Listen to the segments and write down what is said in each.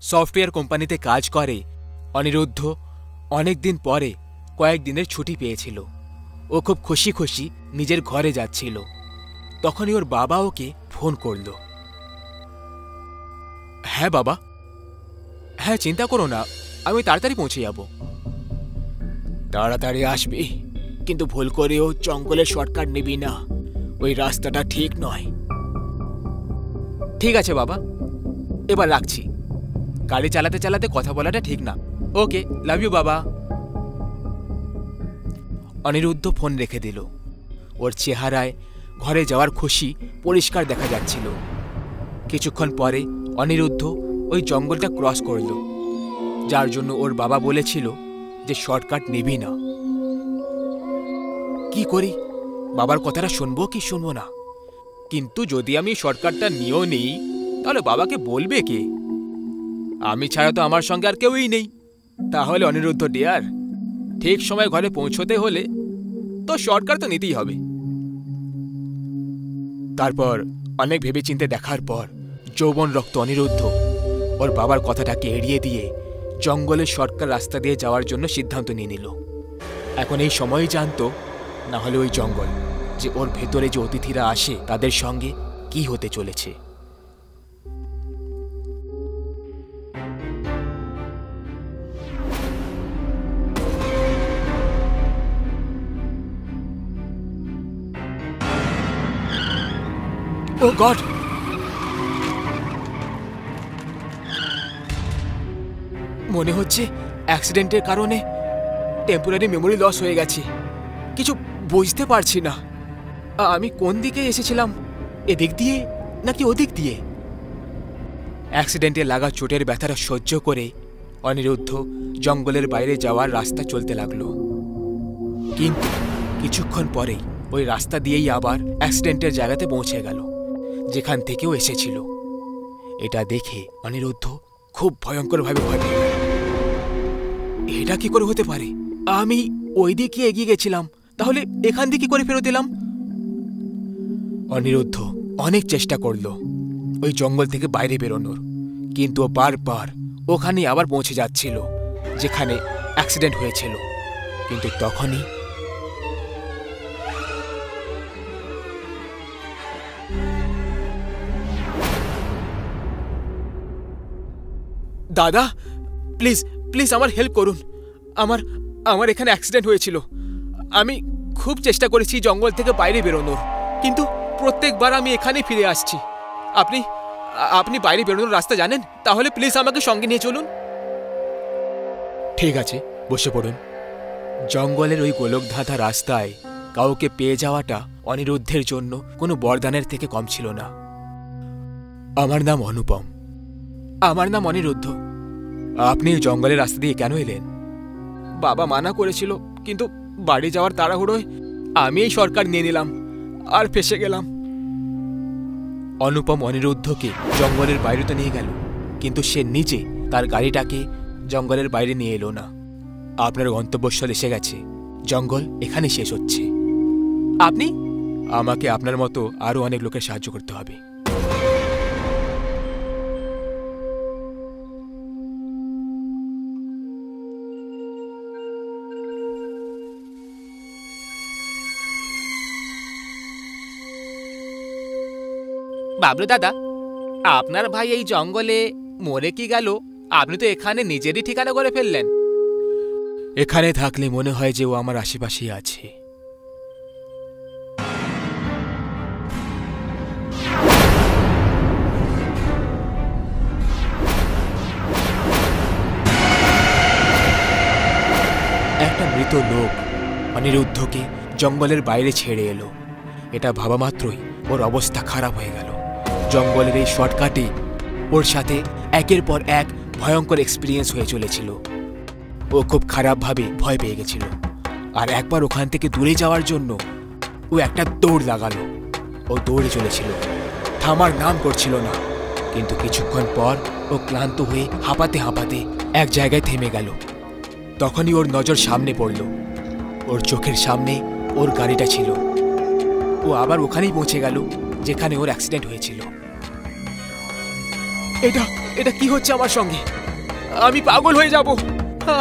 Software কোম্পানিতে কাজ করে অনিরুদ্ধ অনেক দিন পরে কয়েকদিনের ছুটি পেয়েছিল। ও খুব খুশি খুশি নিজের ঘরে যাচ্ছিল। তখনই ওর বাবা ওকে ফোন করল। হ্যাঁ বাবা, হ্যাঁ চিন্তা করো না, আমি তাড়াতাড়ি পৌঁছে যাব। তাড়াতাড়ি আসবি, কিন্তু ভুল করেও জঙ্গলের শর্টকাট নিবি না, ওই রাস্তাটা ঠিক নয়। ঠিক আছে বাবা, এবার রাখছি। গাড়ি চালাতে চালাতে কথা বলাটা ঠিক না। ওকে, লাভ ইউ বাবা। অনিরুদ্ধ ফোন রেখে দিল। ওর চেহারায় ঘরে যাওয়ার খুশি পরিষ্কার দেখা যাচ্ছিল। কিছুক্ষণ পরে অনিরুদ্ধ ওই জঙ্গলটা ক্রস করল, যার জন্য ওর বাবা বলেছিল যে শর্টকাট নিবি না। কি করি, বাবার কথাটা শুনবো কি শুনবো না? কিন্তু যদি আমি শর্টকাটটা নিয়েও নেই, তাহলে বাবাকে বলবে কে? আমি ছাড়া তো আমার সঙ্গে আর কেউই নেই। তাহলে অনিরুদ্ধ ডিয়ার, ঠিক সময় ঘরে পৌঁছতে হলে তো শর্টকাট তো নিতেই হবে। তারপর অনেক ভেবেচিন্তে দেখার পর যৌবন রক্ত অনিরুদ্ধ ওর বাবার কথাটাকে এড়িয়ে দিয়ে জঙ্গলের শর্টকাট রাস্তা দিয়ে যাওয়ার জন্য সিদ্ধান্ত নিয়ে নিল। এখন এই সময়ই জানতো, না হলে ওই জঙ্গল, যে ওর ভেতরে যে অতিথিরা আসে তাদের সঙ্গে কি হতে চলেছে। ও গড, মনে হচ্ছে অ্যাক্সিডেন্টের কারণে টেম্পোরারি মেমোরি লস হয়ে গেছে। কিছু বুঝতে পারছি না আমি কোন দিকে এসেছিলাম, এদিক দিয়ে নাকি ওদিক দিয়ে। অ্যাক্সিডেন্টে লাগা চোটের ব্যথাটা সহ্য করে অনিরুদ্ধ জঙ্গলের বাইরে যাওয়ার রাস্তা চলতে লাগলো। কিন্তু কিছুক্ষণ পরেই ওই রাস্তা দিয়েই আবার অ্যাক্সিডেন্টের জায়গাতে পৌঁছে গেল, যেখান থেকেও এসেছিল। এটা দেখে অনিরুদ্ধ খুব ভয়ঙ্করভাবে ভয় পেয়ে গেল। এটা কি করে হতে পারে? আমি ওই দিকে এগিয়ে গেছিলাম, তাহলে এখান দিয়ে কি করে ফেরত এলাম? অনিরুদ্ধ অনেক চেষ্টা করলো ওই জঙ্গল থেকে বাইরে বেরোনোর, কিন্তু ও বারবার ওখানে আবার পৌঁছে যাচ্ছিল যেখানে অ্যাক্সিডেন্ট হয়েছিল। কিন্তু তখনই দাদা, প্লিজ প্লিজ আমার হেল্প করুন। আমার এখানে অ্যাক্সিডেন্ট হয়েছিল। আমি খুব চেষ্টা করেছি জঙ্গল থেকে বাইরে বেরোনোর, কিন্তু প্রত্যেকবার আমি এখানেই ফিরে আসছি। আপনি বাইরে বেরোনোর রাস্তা জানেন? তাহলে প্লিজ আমাকে সঙ্গে নিয়ে চলুন। ঠিক আছে, বসে পড়ুন। জঙ্গলের ওই গোলকধাঁধা রাস্তায় কাউকে পেয়ে যাওয়াটা অনিরুদ্ধের জন্য কোনো বরদানের থেকে কম ছিল না। আমার নাম অনুপম। আমার নাম অনিরুদ্ধ। আপনি জঙ্গলের রাস্তা দিয়ে কেন এলেন? বাবা মানা করেছিল, কিন্তু বাড়ি যাওয়ার তাড়াহুড়োয় আমি এই শর্টকাট নিয়ে নিলাম আর ফেসে গেলাম। অনুপম অনিরুদ্ধকে জঙ্গলের বাইরে তো নিয়ে গেল, কিন্তু সে নিজে তার গাড়িটাকে জঙ্গলের বাইরে নিয়ে এলো না। আপনার গন্তব্যস্থল এসে গেছে, জঙ্গল এখানে শেষ হচ্ছে। আমাকে আপনার মতো আরো অনেক লোকের সাহায্য করতে হবে। বাবলু দাদা, আপনার ভাই এই জঙ্গলে মরে কি গেল? আপনি তো এখানে নিজেরই ঠিকানা করে ফেললেন। এখানে থাকলে মনে হয় যে ও আমার আশেপাশেই আছে। একটা মৃত লোক অনিরুদ্ধকে জঙ্গলের বাইরে ছেড়ে এলো। এটা ভাবা মাত্রই ওর অবস্থা খারাপ হয়ে গেল। জঙ্গলের এই শর্টকাটে ওর সাথে একের পর এক ভয়ঙ্কর এক্সপিরিয়েন্স হয়ে চলেছিল। ও খুব খারাপভাবে ভয় পেয়ে গেছিল, আর একবার ওখান থেকে দূরে যাওয়ার জন্য ও একটা দৌড় লাগালো। ও দৌড়ে চলেছিল, থামার নাম করছিল না। কিন্তু কিছুক্ষণ পর ও ক্লান্ত হয়ে হাঁপাতে হাঁপাতে এক জায়গায় থেমে গেল। তখনই ওর নজর সামনে পড়ল। ওর চোখের সামনে ওর গাড়িটা ছিল। ও আবার ওখানেই পৌঁছে গেল যেখানে ওর অ্যাক্সিডেন্ট হয়েছিল। এটা এটা কি হচ্ছে আমার সঙ্গে? আমি পাগল হয়ে যাব।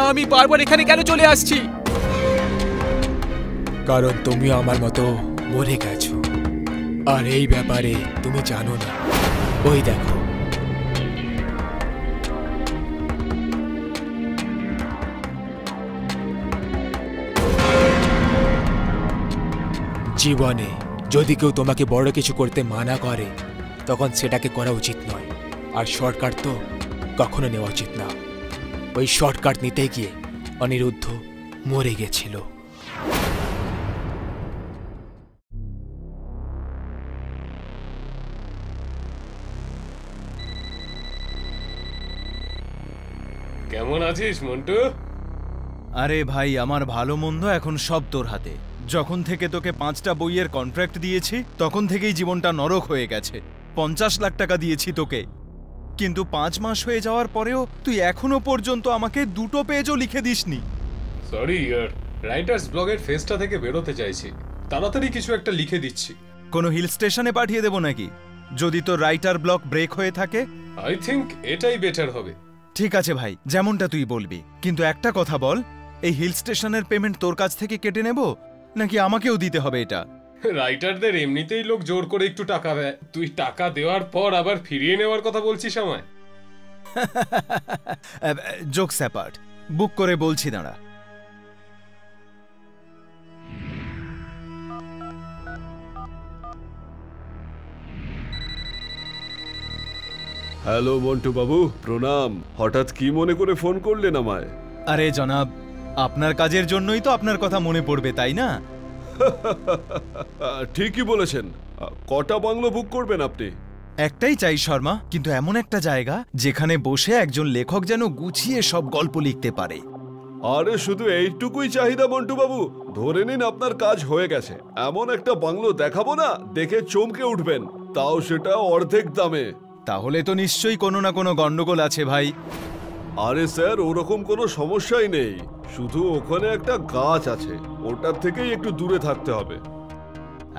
আমি বারবার এখানে কেন চলে আসছি? কারণ তুমি আমার মতো মরে গেছো, আর এই ব্যাপারে তুমি জানো না। ওই দেখো, জীবনে যদি কেউ তোমাকে বড় কিছু করতে মানা করে, তখন সেটাকে করা উচিত নয়। আর শর্টকাট তো কখনো নেওয়া উচিত না। ওই শর্টকাট নিতে গিয়ে অনিরুদ্ধ মরে গেছিল। কেমন আছিস মন্টু? আরে ভাই, আমার ভালো মন্দ এখন সব তোর হাতে। যখন থেকে তোকে 5টা বইয়ের কন্ট্রাক্ট দিয়েছি তখন থেকেই জীবনটা নরক হয়ে গেছে। 50 লাখ টাকা দিয়েছি তোকে, কিন্তু 5 মাস হয়ে যাওয়ার পরেও তুই এখনো পর্যন্ত আমাকে 2টো পেজও লিখে দিসনি। সরি ইয়ার, রাইটার্স ব্লগের ফেসটা থেকে বেরোতে চাইছি, তাড়াতাড়ি কিছু একটা লিখে দিচ্ছি। কোনো হিল স্টেশনে পাঠিয়ে দেবো নাকি, যদি তোর রাইটার ব্লক ব্রেক হয়ে থাকে? আই থিংক এটাই বেটার হবে। ঠিক আছে ভাই, যেমনটা তুই বলবি, কিন্তু একটা কথা বল, এই হিল স্টেশনের পেমেন্ট তোর কাছ থেকে কেটে নেব নাকি আমাকেও দিতে হবে এটা? রাইটারদের এমনিতেই লোক জোর করে একটু টাকা দেয়, তুই টাকা দেওয়ার পর আবার ফিরিয়ে নেওয়ার কথা বলছিস আমায়? জোকস অ্যাপার্ট, বুক করে বলছি, দাঁড়া। হ্যালো মন্টু বাবু, প্রণাম। হঠাৎ কি মনে করে ফোন করলেন আমায়? আরে জনাব, আপনার কাজের জন্যই তো আপনার কথা মনে পড়বে, তাই না? ঠিকই বলেছেন। কটা বাংলো বুক করবেন আপনি? একটাই চাই শর্মা, কিন্তু এমন একটা জায়গা যেখানে বসে একজন লেখক যেন গুছিয়ে সব গল্প লিখতে পারে। আরে শুধু এইটুকুই চাহিদা মন্টু বাবু, ধরে নিন আপনার কাজ হয়ে গেছে। এমন একটা বাংলো দেখাবো না, দেখে চমকে উঠবেন, তাও সেটা অর্ধেক দামে। তাহলে তো নিশ্চয়ই কোনো না কোনো গন্ডগোল আছে ভাই। আরে স্যার, ওরকম কোনো সমস্যাই নেই, শুধু ওখানে একটা গাছ আছে, ওটার থেকেই একটু দূরে থাকতে হবে।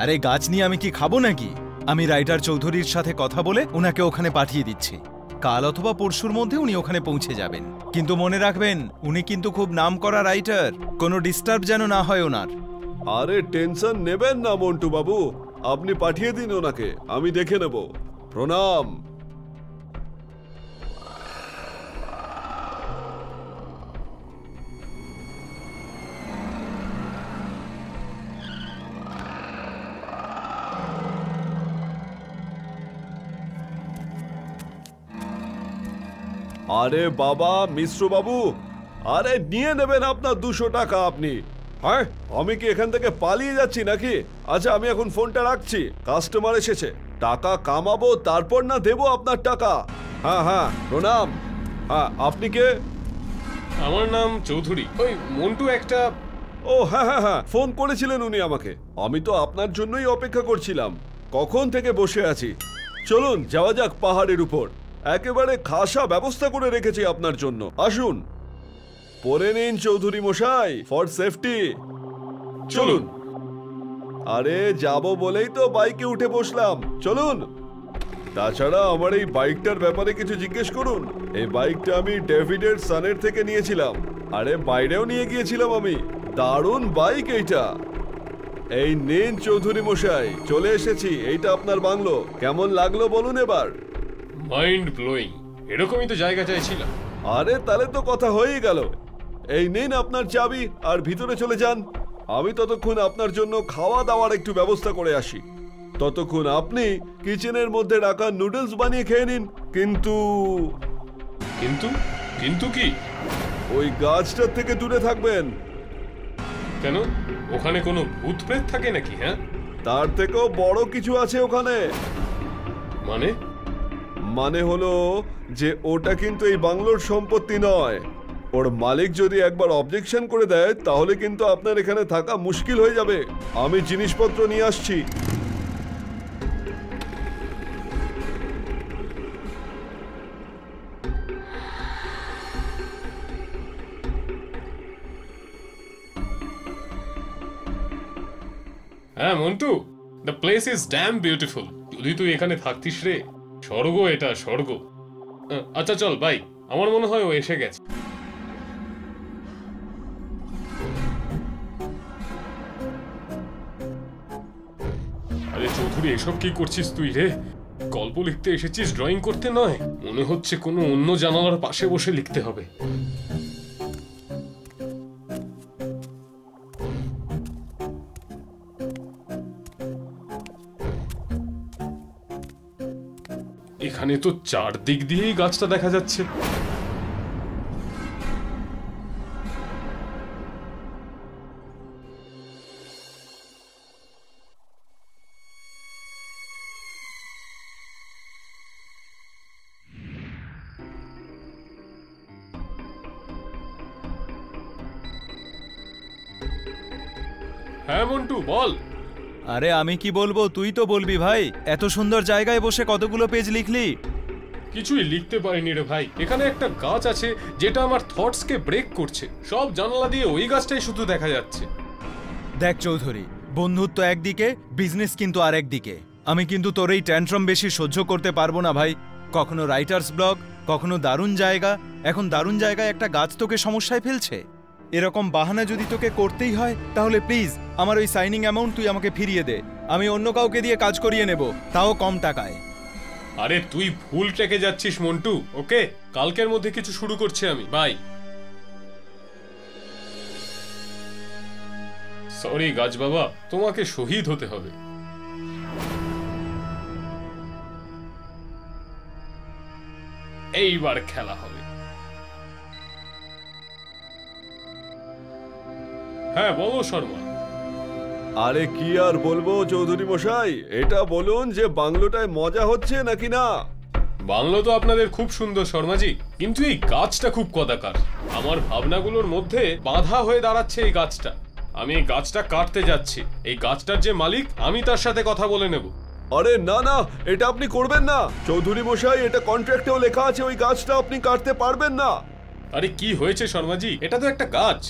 আরে গাছ নিয়ে আমি কি খাবো নাকি? আমি রাইটার চৌধুরীর সাথে কথা বলে ওনাকে ওখানে পাঠিয়ে দিচ্ছি। কাল অথবা পরশুর মধ্যে উনি ওখানে পৌঁছে যাবেন। কিন্তু মনে রাখবেন, উনি কিন্তু খুব নামকরা রাইটার, কোনো ডিস্টার্ব যেন না হয় ওনার। আরে টেনশন নেবেন না মন্টু বাবু, আপনি পাঠিয়ে দিন ওনাকে, আমি দেখে নেব। প্রণাম। আরে বাবা মিশ্র বাবু, আরে নিয়ে নেবেন আপনার 200 টাকা আপনি। হ্যাঁ, আমি কি এখান থেকে পালিয়ে যাচ্ছি নাকি? আচ্ছা, আমি এখন ফোনটা রাখছি, কাস্টমার এসেছে, টাকা কামাবো তারপর না দেবো আপনার টাকা। হ্যাঁ হ্যাঁ, প্রণাম। হ্যাঁ, আপনি কে? আমার নাম চৌধুরী। ওই মন্টু একটা... ও হ্যাঁ হ্যাঁ হ্যাঁ, ফোন করেছিলেন উনি আমাকে, আমি তো আপনার জন্যই অপেক্ষা করছিলাম, কখন থেকে বসে আছি। চলুন যাওয়া যাক পাহাড়ের উপর, একেবারে খাসা ব্যবস্থা করে রেখেছি আপনার জন্য। আসুন, পরে নিন চৌধুরী মশাই, ফর সেফটি। চলুন। আরে যাব বলেই তো বাইকে উঠে বসলাম, চলুন। তাছাড়া আমার এই বাইকটার ব্যাপারে কিছু জিজ্ঞেস করুন। এই বাইকটা আমি ডেভিডের সানের থেকে নিয়েছিলাম, আরে বাইরেও নিয়ে গিয়েছিলাম আমি। দারুণ বাইক এইটা। এই নিন চৌধুরী মশাই, চলে এসেছি, এইটা আপনার বাংলো। কেমন লাগলো বলুন এবার? মাইন্ড ব্লোয়িং, এরকমই তো জায়গা চাইছিলাম। আরে তাহলে তো কথা হয়েই গেল। এই নিন আপনার চাবি, আর ভিতরে চলে যান। আমি ততক্ষণ আপনার জন্য খাওয়া দাওয়ার একটু ব্যবস্থা করে আসি। ততক্ষণ আপনি কিচেনের মধ্যে রাখা নুডলস বানিয়ে খেয়ে নিন। কিন্তু কিন্তু কিন্তু কি? ওই গাছটার থেকে দূরে থাকবেন। কেন, ওখানে কোনো ভূত প্রেত থাকে নাকি? হ্যাঁ, তার থেকেও বড় কিছু আছে ওখানে। মানে? মানে হলো যে ওটা কিন্তু এই বাংলোর সম্পত্তি নয়। ওর মালিক যদি একবার অবজেকশন করে দেয়, তাহলে কিন্তু আপনার এখানে থাকা মুশকিল হয়ে যাবে। আমি জিনিসপত্র নিয়ে আসছি। হ্যাঁ Montu, the place is dam beautiful. যদি তুই এখানে থাকতিস রে, স্বর্গ এটা, স্বর্গ। আচ্ছা চল ভাই, আমার মনে হয় ও এসে গেছে। আরে চৌধুরী, এসব কি করছিস তুই রে? গল্প লিখতে এসেছিস, ড্রয়িং করতে নয়? মনে হচ্ছে কোনো অন্য জানালার পাশে বসে লিখতে হবে। এখানে তো চারদিক দিয়েই গাছটা দেখা যাচ্ছে। হ্যাঁ মন্টু, বল। আরে আমি কি বলবো, তুই তো বলবি ভাই। এত সুন্দর জায়গায় বসে কতগুলো পেজ লিখলি? কিছুই লিখতে পারিনি রে ভাই। এখানে একটা গাছ আছে যেটা আমার থটসকে ব্রেক করছে। সব জানালা দিয়ে ওই গাছটাই শুধু দেখা যাচ্ছে। দেখ চৌধুরী, বন্ধুত্ব একদিকে, বিজনেস কিন্তু আর একদিকে। আমি কিন্তু তোর এই ট্যান্ট্রাম বেশি সহ্য করতে পারবো না ভাই। কখনো রাইটার্স ব্লগ, কখনো দারুণ জায়গা। এখন দারুণ জায়গায় একটা গাছ তোকে সমস্যায় ফেলছে। এরকম বাহানা যদি তোকে করতেই হয় তাহলে প্লিজ আমার ওই সাইনিং অ্যামাউন্ট তুই আমাকে ফিরিয়ে দে। আমি অন্য কাউকে দিয়ে কাজ করিয়ে নেব, তাও কম টাকায়। আরে তুই ভুল ট্র্যাকে যাচ্ছিস মন্টু। ওকে, কালকের মধ্যে কিছু শুরু করছি আমি। বাই। সরি গাছ বাবা, তোমাকে শহীদ হতে হবে। এইবার খেলা হবে। হ্যাঁ বলো শর্মা। আরে কি আর বলবো চৌধুরী মশাই, এটা বলুন যে বাংলোটায় মজা হচ্ছে নাকি না? বাংলো তো আপনাদের খুব সুন্দর শর্মাজি, কিন্তু এই গাছটা খুব কদাকার। আমার ভাবনাগুলোর মধ্যে বাধা হয়ে দাঁড়াচ্ছে এই গাছটা। আমি এই গাছটা কাটতে যাচ্ছি। এই গাছটার যে মালিক, আমি তার সাথে কথা বলে নেব। আরে না না, এটা আপনি করবেন না চৌধুরী মশাই। এটা কন্ট্রাক্টেও লেখা আছে ওই গাছটা আপনি কাটতে পারবেন না। আরে কি হয়েছে শর্মাজি, এটা তো একটা গাছ।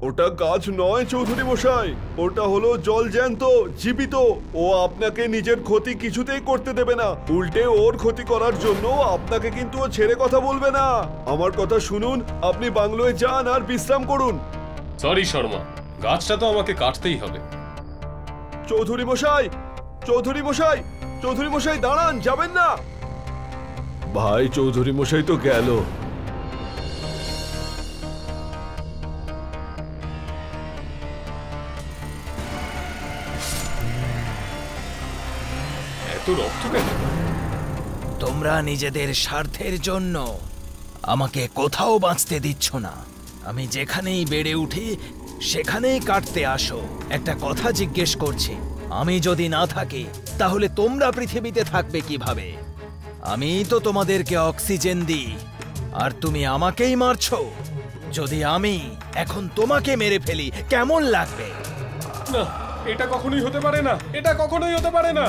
ওটা গাছ নয় চৌধুরী মশাই, ওটা হলো জল জ্যান্ত, জীবিত। ও আপনাকে নিজের ক্ষতি কিছুতেই করতে দেবে না, উল্টে ওর ক্ষতি করার জন্য আপনাকে কিন্তু ও ছেড়ে কথা বলবে না। আমার কথা শুনুন, আপনি বাংলোয় যান আর বিশ্রাম করুন। সরি শর্মা, গাছটা তো আমাকে কাটতেই হবে। চৌধুরী মশাই, চৌধুরী মশাই, চৌধুরী মশাই দাঁড়ান, যাবেন না। ভাই চৌধুরী মশাই তো গেল। এত রক্ত কেন? তোমরা নিজেদের স্বার্থের জন্য আমাকে কোথাও বাঁচতে দিচ্ছ না। আমি যেখানেই বেড়ে উঠি সেখানেই কাটতে আসো। একটা কথা জিজ্ঞেস করছি, আমি যদি না থাকি তাহলে তোমরা পৃথিবীতে থাকবে কিভাবে? আমি তো তোমাদেরকে অক্সিজেন দিই, আর তুমি আমাকেই মারছো। যদি আমি এখন তোমাকে মেরে ফেলি কেমন লাগবে? না, এটা কখনোই হতে পারে না, এটা কখনোই হতে পারে না।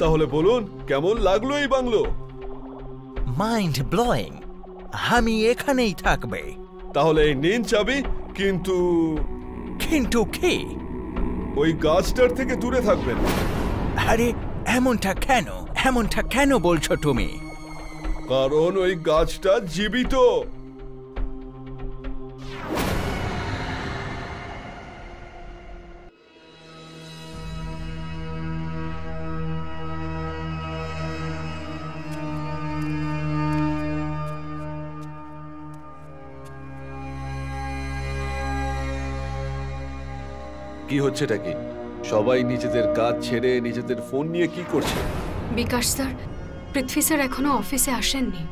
তাহলে বলুন কেমন লাগলো এই বাংলো? Mind blowing. আমি এখানেই থাকবে। তাহলে এই নিন চাবি, কিন্তু কিন্তু কি? ওই গাছটার থেকে দূরে থাকবেন। আরে এমনটা কেন বলছো তুমি? কারণ ওই গাছটা জীবিত। কি হচ্ছেটা কি? সবাই নিজেদের কাজ ছেড়ে নিজেদের ফোন নিয়ে কি করছে? বিকাশ স্যার, পৃথ্বী স্যার এখনো অফিসে আসেননি।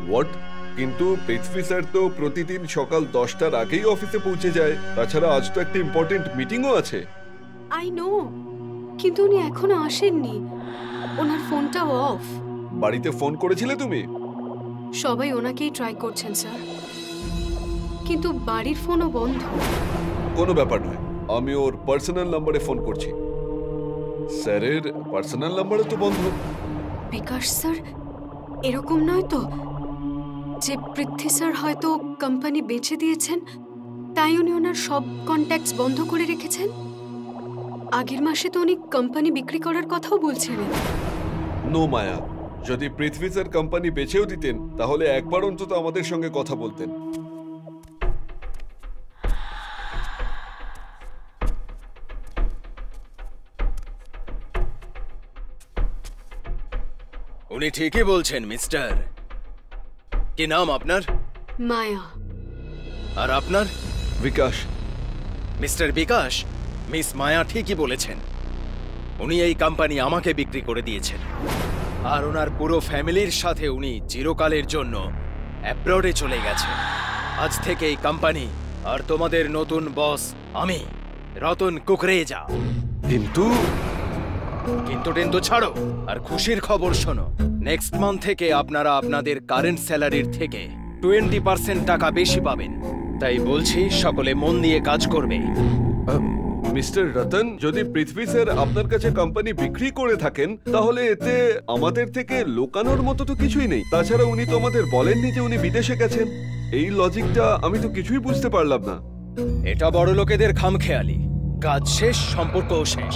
হোয়াট? কিন্তু পৃথ্বী স্যার তো প্রতিদিন সকাল 10টার আগেই অফিসে পৌঁছে যায়। তাছাড়া আজ তো একটা ইম্পর্টেন্ট মিটিংও আছে। আই নো, কিন্তু উনি এখনো আসেননি। ওনার ফোনটা অফ। বাড়িতে ফোন করেছিলে তুমি? সবাই ওনাকেই ট্রাই করছেন স্যার, কিন্তু বাড়ির ফোনও বন্ধ। কোনো ব্যাপার নয়, আমি ওর পার্সোনাল নাম্বারে ফোন করছি। স্যারের পার্সোনাল নাম্বারে তো বন্ধ। বিকাশ স্যার, এরকম নয় তো। যে পৃথ্বী স্যার হয়তো কোম্পানি বেচে দিয়েছেন, তাই উনি ওনার সব কন্ট্যাক্টস বন্ধ করে রেখেছেন। আগের মাসে তো উনি কোম্পানি বিক্রি করার কথাও বলছিলেন। নো মায়া, যদি পৃথ্বী স্যার কোম্পানি বেচেও দিতেন তাহলে একবার অন্তত আমাদের সঙ্গে কথা বলতেন। উনি ঠিকই বলছেন মিস্টার। কি নাম আপনার? মায়া। আর আপনার? বিকাশ। মিস্টার বিকাশ, মিস মায়া ঠিকই বলেছেন। উনি এই কোম্পানি আমাকে বিক্রি করে দিয়েছেন, আর ওনার পুরো ফ্যামিলির সাথে উনি চিরকালের জন্য অ্যাব্রডে চলে গেছেন। আজ থেকে এই কোম্পানি আর তোমাদের নতুন বস আমি, রতন কুকরেজা। কিন্তু টেন্তু ছাড়ো, আর খুশির খবর শোনো। নেক্সট মান্থ থেকে আপনারা আপনাদের কারেন্ট স্যালারির থেকে 20% টাকা বেশি পাবেন। তাই বলছি সকলে মন দিয়ে কাজ করবে। মিস্টার রতন, যদি পৃথ্বী স্যার আপনার কাছে কোম্পানি বিক্রি করে থাকেন তাহলে এতে আমাদের থেকে লোকানোর মতো তো কিছুই নেই। তাছাড়া উনি তো আমাদের বলেননি যে উনি বিদেশে গেছেন। এই লজিকটা আমি তো কিছুই বুঝতে পারলাম না। এটা বড় লোকেদের খামখেয়ালি। কাজ শেষ, সম্পর্কও শেষ।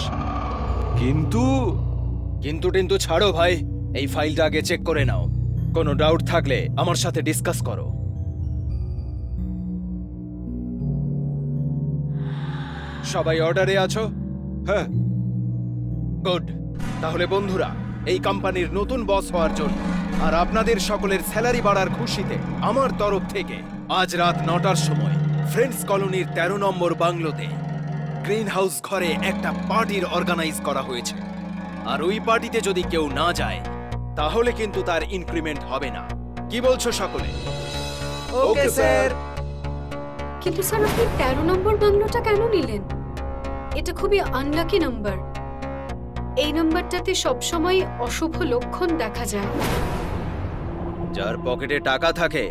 কিন্তু ছাড়ো ভাই, এই ফাইলটা আগে চেক করে নাও। কোনো ডাউট থাকলে আমার সাথে ডিসকাস করো। সবাই অর্ডারে আছো? হ্যাঁ। গুড। তাহলে বন্ধুরা, এই কোম্পানির নতুন বস হওয়ার জন্য আর আপনাদের সকলের স্যালারি বাড়ার খুশিতে আমার তরফ থেকে আজ রাত 9টার সময় ফ্রেন্ডস কলোনির 13 নম্বর বাংলোতে গ্রিন হাউস ঘরে একটা পার্টির অর্গানাইজ করা হয়েছে। আর ওই পার্টিতে যদি কেউ না যায় তাহলে কিন্তু তার ইনক্রিমেন্ট হবে না। কি বলছো সকলে? Okay sir. কিন্তু স্যার, আপনি 13 নম্বর বাংলোটা কেন নিলেন? এটা খুবই আনলাকি নাম্বার। এই নাম্বারটাতে সবসময় অশুভ লক্ষণ দেখা যায়। যার পকেটে টাকা থাকে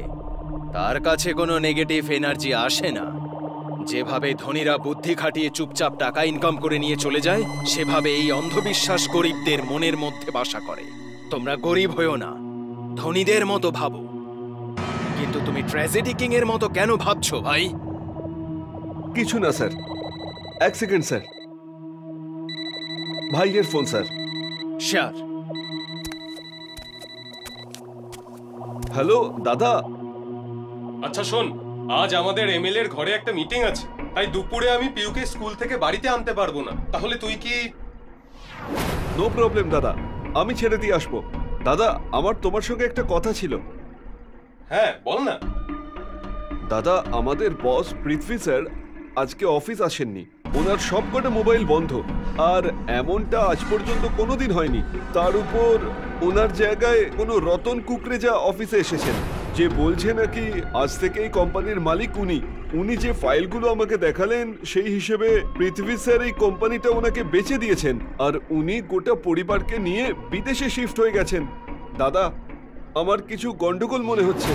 তার কাছে কোনো নেগেটিভ এনার্জি আসে না। যেভাবে ধনীরা বুদ্ধি খাটিয়ে চুপচাপ টাকা ইনকাম করে নিয়ে চলে যায়, সেভাবে এই অন্ধবিশ্বাস গরিবদের মনের মধ্যে বাসা করে। তোমরা গরিব হয়েও না, ধনীদের মতো ভাবো। কিন্তু তুমি ট্র্যাজেডি কিং এর মতো কেন ভাবছো ভাই? কিছু না স্যার। এক সেকেন্ড স্যার, ভাইয়ের ফোন স্যার। শেয়ার। হ্যালো দাদা। আচ্ছা শোন, আজ আমাদের এমএলএ এর ঘরে একটা মিটিং আছে, তাই দুপুরে আমি পিউকে স্কুল থেকে বাড়িতে আনতে পারবো না। তাহলে তুই কি? নো প্রবলেম দাদা, আমি ছেড়ে দিয়ে আসবো। দাদা, আমার তোমার সঙ্গে একটা কথা ছিল। হ্যাঁ বল না। দাদা, আমাদের বস পৃথ্বী স্যার আজকে অফিস আসেননি। ওনার সবকটা মোবাইল বন্ধ, আর এমনটা আজ পর্যন্ত কোনোদিন হয়নি। তার উপর ওনার জায়গায় কোনো রতন কুকরেজা অফিসে এসেছেন, যে বলছে নাকি আজ থেকে এই কোম্পানির মালিক উনি। উনি যে ফাইলগুলো আমাকে দেখালেন সেই হিসেবে পৃথ্বী স্যার এই কোম্পানিটা ওনাকে বেচে দিয়েছেন, আর উনি গোটা পরিবারকে নিয়ে বিদেশে শিফট হয়ে গেছেন। দাদা, আমার কিছু গন্ডগোল মনে হচ্ছে।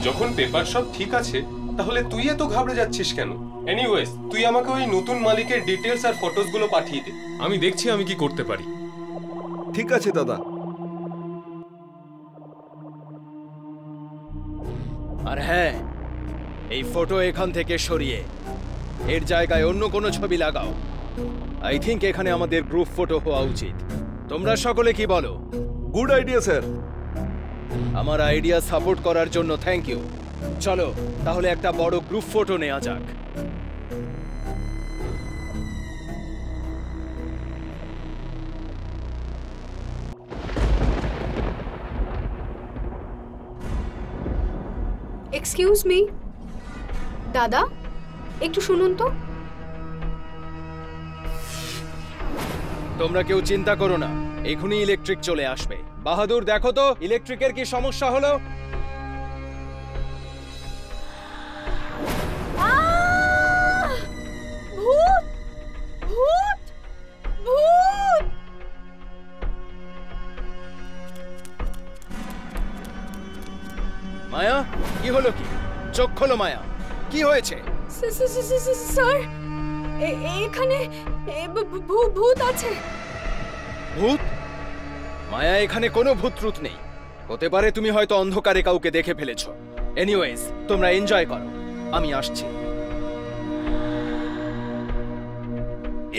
যখন পেপার সব ঠিক আছে তাহলে তুই এত ঘাবড়ে যাচ্ছিস কেন? এনিওয়েজ, তুই আমাকে ওই নতুন মালিকের ডিটেলস আর ফটোস গুলো পাঠিয়ে দে। আমি দেখছি আমি কি করতে পারি। ঠিক আছে দাদা। আর হ্যাঁ, এই ফটো এখান থেকে সরিয়ে এর জায়গায় অন্য কোনো ছবি লাগাও। আই থিংক এখানে আমাদের গ্রুপ ফটো হওয়া উচিত। তোমরা সকলে কি বলো? Good idea sir. আমার আইডিয়া সাপোর্ট করার জন্য থ্যাংক ইউ। চলো তাহলে একটা বড় গ্রুপ ফটো নেওয়া যাক। এক্সকিউজ মি দাদা, একটু শুনুন তো। তোমরা কেউ চিন্তা করো না, এখনই ইলেকট্রিক চলে আসবে। বাহাদুর, দেখো তো ইলেকট্রিকের কি সমস্যা হলো? ভূত! ভূত! ভূত! মায়া, কি হলো? কি চোখ খোলো মায়া, কি হয়েছে? স্যার, এখানে ভূত আছে। ভূত? মায়া, এখানে কোনো ভূত ট্রুথ নেই। হতে পারে তুমি হয়তো অন্ধকারে কাউকে দেখে ফেলেছো। এনিওয়েজ, তোমরা এনজয় করো, আমি আসছি।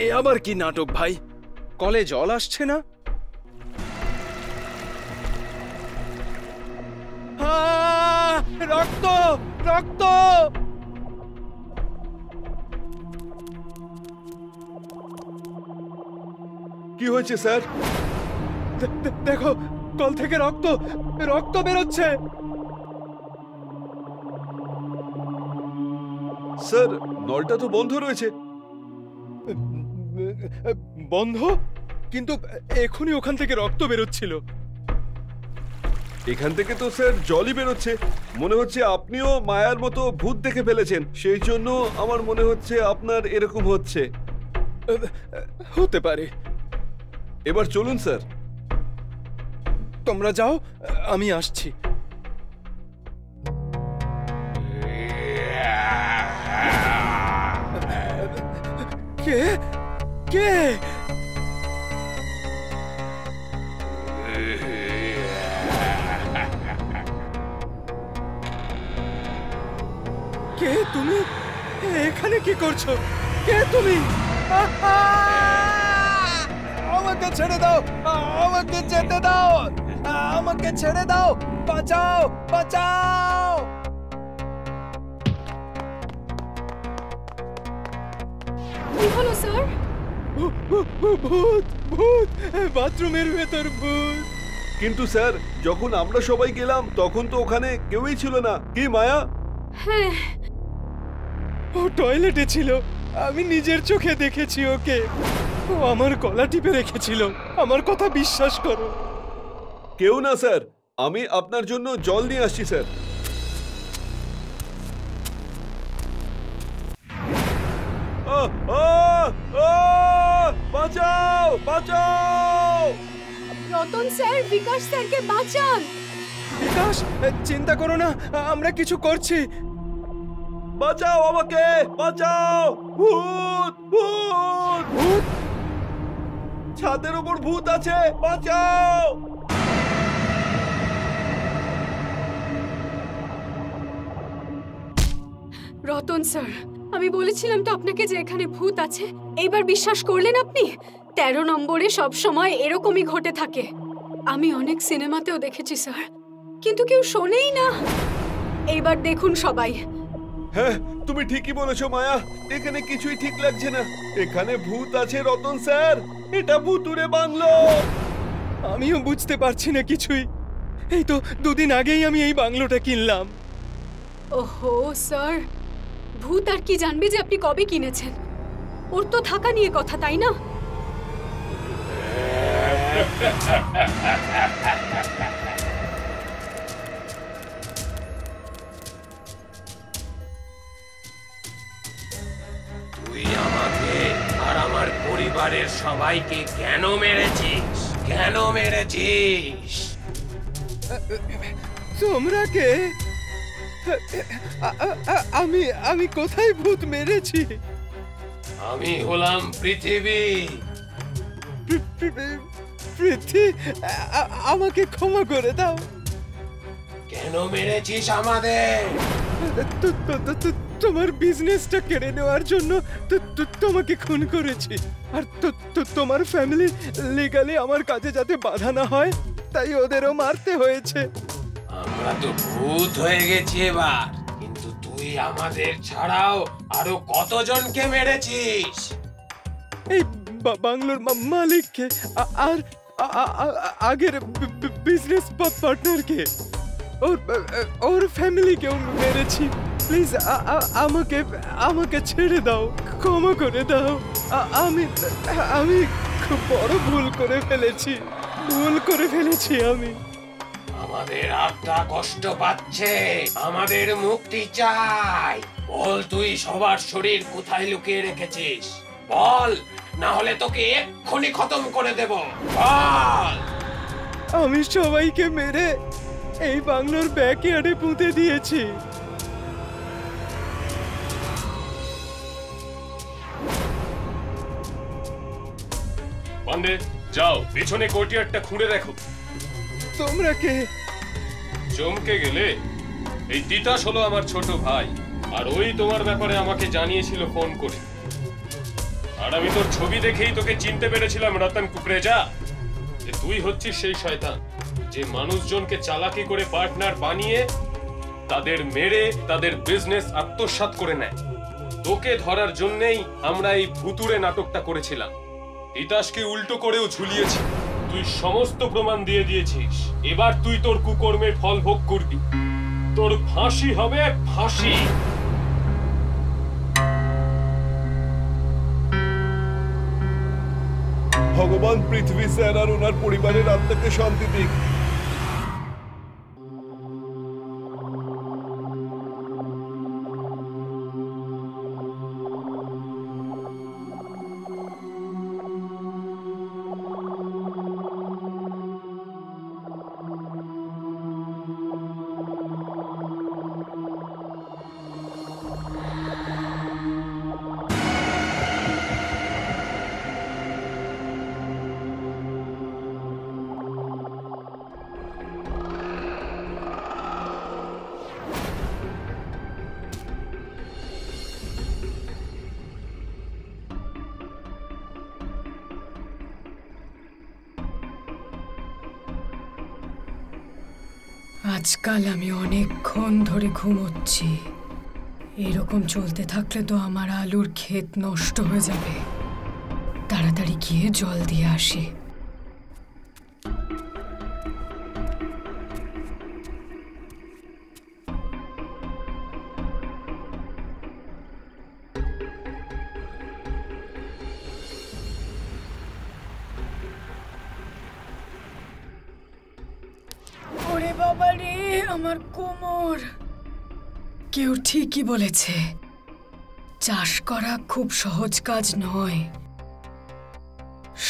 এ আবার কি নাটক ভাই? কলে জল আসছে না? রক্ত, রক্ত! কি হয়েছে স্যার? দেখো, কল থেকে রক্ত, রক্ত বেরোচ্ছে। স্যার, নলটা তো বন্ধ রয়েছে। বন্ধ? কিন্তু এখনই ওখান থেকে রক্ত বেরোচ্ছিল। এখান থেকে তো স্যার জলই বেরোচ্ছে। মনে হচ্ছে আপনিও মায়ার মতো ভূত দেখে ফেলেছেন, সেই জন্য আমার মনে হচ্ছে আপনার এরকম হচ্ছে। হতে পারে। এবার চলুন স্যার। তোমরা যাও, আমি আসছি। কে কে? কে তুমি? এখানে কি করছো? কে তুমি? আমাকে ছেড়ে দাও, আমাকে যেতে দাও, আমাকে ছেড়ে দাও, বাঁচাও, বাঁচাও! কি হলো স্যার? ভূত, ভূত, বাথরুমের ভেতর ভূত। কিন্তু স্যার, যখন আমরা সবাই গেলাম তখন তো ওখানে কেউই ছিল না, কি মায়া? হ্যাঁ, ও টয়লেটে ছিল, আমি নিজের চোখে দেখেছি ওকে। ও আমার গলা টিপে রেখেছিল, আমার কথা বিশ্বাস করো। কেউ না স্যার, আমি আপনার জন্য জল নিয়ে আসছি স্যার। বাঁচাও, বাঁচাও! রতন স্যার, বিকাশ স্যারকে বাঁচান। বিকাশ, চিন্তা করো না, আমরা কিছু করছি। বাঁচাও আমাকে, বাঁচাও! ভূত, ভূত, ভূত! ছাদের উপর ভূত আছে, বাঁচাও! রতন স্যার, আমি বলেছিলাম তো আপনাকে যে এখানে ভূত আছে। এইবার বিশ্বাস করলেন আপনি? 13 নম্বরে সব সময় এরকমই ঘটে থাকে। আমি অনেক সিনেমাতেও দেখেছি স্যার, কিন্তু কেউ শোনেই না। এইবার দেখুন সবাই। হ্যাঁ, তুমি ঠিকই বলেছো মায়া, এখানে কিছুই ঠিক লাগছে না। এখানে ভূত আছে রতন স্যার, এটা ভুতুরে বাংলো। আমিও বুঝতে পারছি না কিছুই। এই তো 2 দিন আগেই আমি এই বাংলোটা কিনলাম। ওহো স্যার, ভূত আর কি জানবে যে আপনি কবে কিনেছেন? ওর তো থাকা নিয়ে কথা, তাই না? তুই আমাকে আর আমার পরিবারের সবাইকে কেন মেরেছিস? কেন মেরেছিস? তোমরা কে? আমি আমি কোথায় ভূত মেরেছি? আমি হলাম পৃথিবী। পৃথ্বী, আমাকে ক্ষমা করে দাও। কেন মেরেছিস আমাদের? তোমার বিজনেসটা কেড়ে নেওয়ার জন্য তোমাকে খুন করেছি। আর তোমার ফ্যামিলি লিগালি আমার কাজে যাতে বাধা না হয়, তাই ওদেরও মারতে হয়েছে। আমরা তো ভূত হয়ে গেছি এবার, কিন্তু তুই আমাদের ছাড়াও আরো কতজনকে মেরেছিস? এই বাংলোর মালিককে আর আগের বিজনেস পার্টনারকে, ওর ফ্যামিলিকেও মেরেছি। প্লিজ আমাকে আমাকে ছেড়ে দাও, ক্ষমা করে দাও। আমি খুব বড় ভুল করে ফেলেছি, আমি। আমাদের আত্মা কষ্ট পাচ্ছে, আমাদের মুক্তি চাই। বল, তুই সবার শরীর কোথায় লুকিয়ে রেখেছিস? বল, না হলে তোকে এক্ষুনি খতম করে দেব। বল! আমি সবাইকে মেরে এই বাংলোর ব্যাকইয়ার্ডে পুঁতে দিয়েছি। পান্ডে, যাও পেছনে কোর্টিয়ারটা খুঁড়ে দেখো। তোমরা কে? চমকে গেলে? এই তিতাস হলো আমার ছোট ভাই, আর ওই তোমার ব্যাপারে আমাকে জানিয়েছিল ফোন করে। আর আমি তোর ছবি দেখেই তোকে চিনতে পেরেছিলাম রতন কুকরেজা, যে তুই হচ্ছিস সেই শয়তান যে মানুষজনকে চালাকি করে পার্টনার বানিয়ে তাদের মেরে তাদের বিজনেস আত্মসাৎ করে নেয়। তোকে ধরার জন্যই আমরা এই ভুতুড়ে নাটকটা করেছিলাম। তিতাসকে উল্টো করেও ঝুলিয়েছি। তুই সমস্ত প্রমাণ দিয়ে দিয়েছিস। এবার তুই তোর কুকর্মের ফল ভোগ করবি। তোর ফাঁসি হবে, ফাঁসি। ভগবান পৃথিবী স্যার আর ওনার পরিবারের আত্মাকে শান্তি দিক। আজকাল আমি অনেকক্ষণ ধরে ঘুমোচ্ছি। এরকম চলতে থাকলে তো আমার আলুর ক্ষেত নষ্ট হয়ে যাবে। তাড়াতাড়ি গিয়ে জল দিয়ে আসি। ওরে বাবা রে, আমার কোমর। কেউ ঠিকই বলেছে, চাষ করা খুব সহজ কাজ নয়।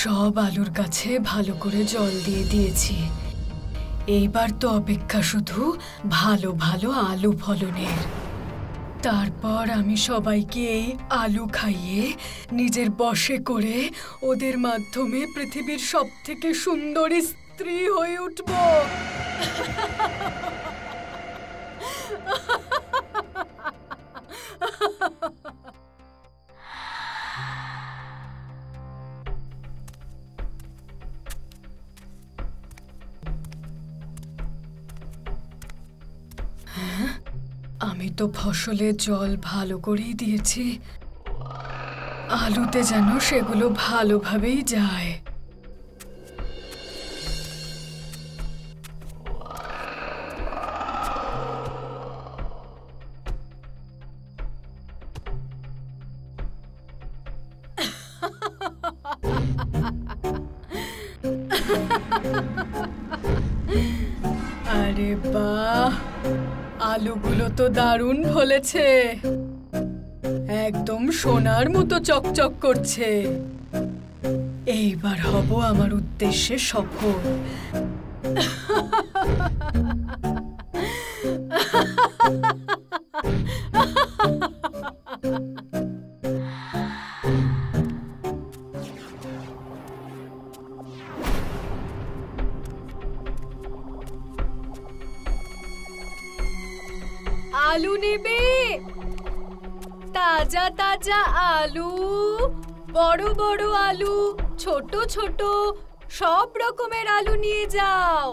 সব আলুর গাছে ভালো করে জল দিয়ে দিয়েছি। এইবার তো অপেক্ষা শুধু ভালো ভালো আলু ফলনের। তারপর আমি সবাইকে এই আলু খাইয়ে নিজের বশে করে ওদের মাধ্যমে পৃথিবীর সবথেকে সুন্দরী স্ত্রী হয়ে উঠব। আমি তো ফসলে জল ভালো করেই দিয়েছি, আলুতে যেন সেগুলো ভালোভাবেই যায়। আরে বাহ, আলুগুলো তো দারুণ ফলেছে, একদম সোনার মতো চকচক করছে। এইবার হব আমার উদ্দেশ্যে সফল। আলু নেবে? তাজা তাজা আলু, বড় বড় আলু, ছোট ছোট, সব রকমের আলু নিয়ে যাও।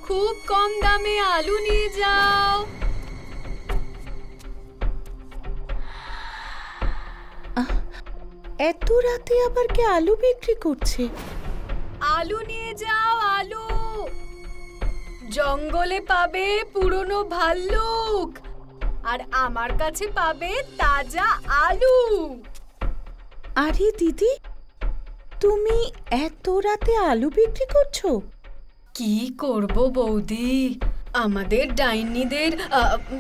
খুব কম দামে আলু নিয়ে যাও। এত রাতে আবার কে আলু বিক্রি করছে? আলু নিয়ে যাও, আলু। জঙ্গলে পাবে পুরনো ভাল্লুক, আর আমার কাছে পাবে তাজা আলু। আরে দিদি, তুমি এত রাতে আলু বিক্রি করছো? কি করব বৌদি, আমাদের ডাইনিদের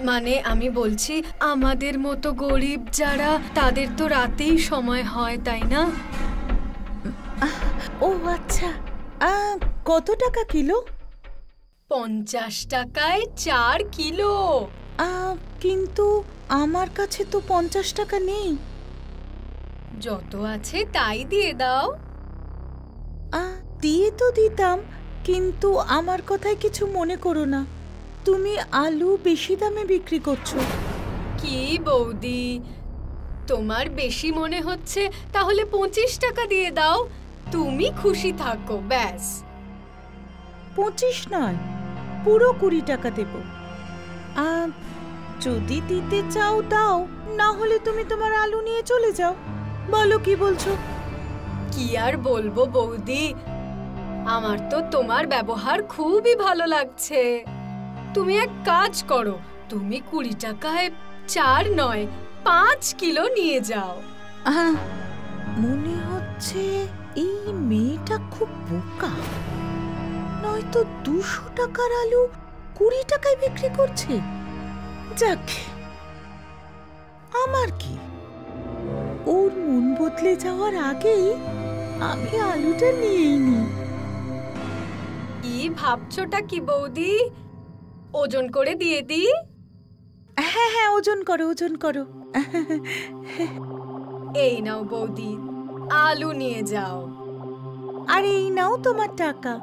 মানে আমি বলছি আমাদের মতো গরিব যারা, তাদের তো রাতেই সময় হয়, তাই না? ও আচ্ছা, কত টাকা কিলো? 50 টাকায় 4 কিলো। কিন্তু আমার কাছে তো 50 টাকা নেই। যত আছে তাই দিয়ে দাও। দিয়ে তো দিতাম, কিন্তু আমার কথায় কিছু মনে করো না। তুমি আলু বেশি দামে বিক্রি করছো। কি বৌদি, তোমার বেশি মনে হচ্ছে তাহলে 25 টাকা দিয়ে দাও, তুমি খুশি থাকো ব্যাস। 25 নয়, পুরো 20 টাকা দেব। যদি দিতে চাও দাও, না হলে তুমি তোমার আলু নিয়ে চলে যাও। বলো কি বলছো? কি আর বলবো বৌদি, আমার তো তোমার ব্যবহার খুবই ভালো লাগছে। তুমি এক কাজ করো, তুমি 20 টাকায় 4 নয় 5 কিলো নিয়ে যাও। মনে হচ্ছে এই মেয়েটা খুব বোকা, নয়তো 200 টাকার আলু 20 টাকায় বিক্রি করছে। যাক, আমার কি, ওর মন বদলে যাওয়ার আগেই আমি আলুটা নিয়েই নি। কি ভাবছোটা কি বৌদি, ওজন করে দিয়ে দি? হ্যাঁ হ্যাঁ, ওজন করো ওজন করো। এই নাও বৌদি, আলু নিয়ে যাও। আর এই নাও তোমার টাকা।